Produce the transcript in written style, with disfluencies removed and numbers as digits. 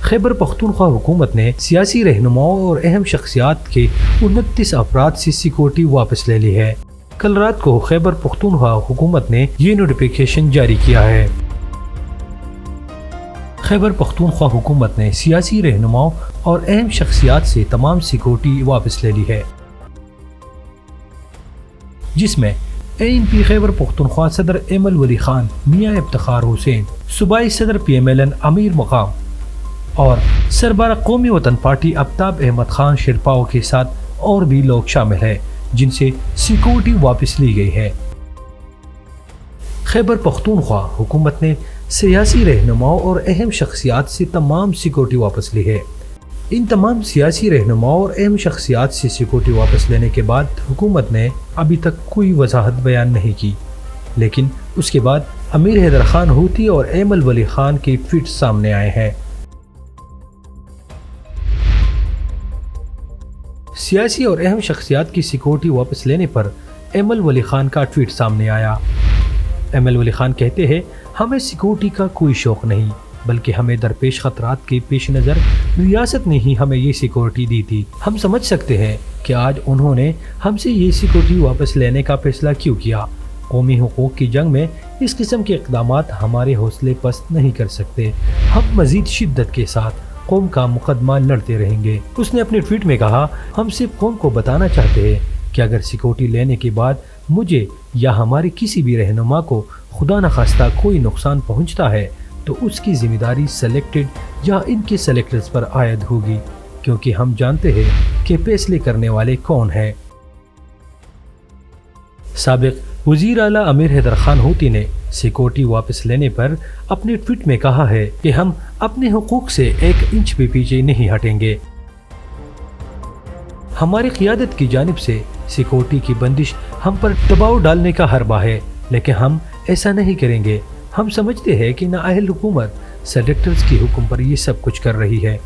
خیبر پختونخوا حکومت نے سیاسی رہنماؤں اور اہم شخصیات کے 29 افراد سے سیکورٹی واپس لے لی ہے۔ کل رات کو خیبر پختونخوا حکومت نے یہ نوٹیفیکیشن جاری کیا ہے۔ خیبر پختونخوا حکومت نے سیاسی رہنماؤں اور اہم شخصیات سے تمام سیکورٹی واپس لے لی ہے، جس میں ANP خیبر پختونخوا صدر ایمل ولی خان، میاں افتخار حسین، صوبائی صدر PMLN امیر مقام اور سربراہ قومی وطن پارٹی آفتاب احمد خان شرپاؤ کے ساتھ اور بھی لوگ شامل ہیں جن سے سیکورٹی واپس لی گئی ہے۔ خیبر پختونخوا حکومت نے سیاسی رہنماؤں اور اہم شخصیات سے تمام سیکورٹی واپس لی ہے۔ ان تمام سیاسی رہنماؤں اور اہم شخصیات سے سیکورٹی واپس لینے کے بعد حکومت نے ابھی تک کوئی وضاحت بیان نہیں کی، لیکن اس کے بعد امیر حیدر خان ہوتی اور ایمل ولی خان کے ٹویٹ سامنے آئے ہیں۔ سیاسی اور اہم شخصیات کی سیکورٹی واپس لینے پر ایمل ولی خان کا ٹویٹ سامنے آیا۔ ایمل ولی خان کہتے ہیں، ہمیں سیکورٹی کا کوئی شوق نہیں، بلکہ ہمیں درپیش خطرات کے پیش نظر ریاست نے ہی ہمیں یہ سیکورٹی دی تھی۔ ہم سمجھ سکتے ہیں کہ آج انہوں نے ہم سے یہ سیکورٹی واپس لینے کا فیصلہ کیوں کیا۔ قومی حقوق کی جنگ میں اس قسم کے اقدامات ہمارے حوصلے پست نہیں کر سکتے۔ ہم مزید شدت کے ساتھ قوم کا مقدمہ لڑتے رہیں گے۔ اس نے اپنے ٹویٹ میں کہا، ہم صرف قوم کو بتانا چاہتے ہیں کہ اگر سیکورٹی لینے کے بعد مجھے یا ہمارے کسی بھی رہنما کو خدا نخواستہ کوئی نقصان پہنچتا ہے تو اس کی ذمہ داری سلیکٹڈ یا ان کے سلیکٹرز پر عائد ہوگی، کیونکہ ہم جانتے ہیں کہ فیصلے کرنے والے کون ہیں۔ سابق وزیر اعلیٰ امیر حیدر خان ہوتی نے سیکورٹی واپس لینے پر اپنے ٹویٹ میں کہا ہے کہ ہم اپنے حقوق سے 1 انچ بھی پیچھے نہیں ہٹیں گے۔ ہماری قیادت کی جانب سے سیکورٹی کی بندش ہم پر دباؤ ڈالنے کا حربہ ہے، لیکن ہم ایسا نہیں کریں گے۔ ہم سمجھتے ہیں کہ نااہل حکومت سلیکٹرز کی حکم پر یہ سب کچھ کر رہی ہے۔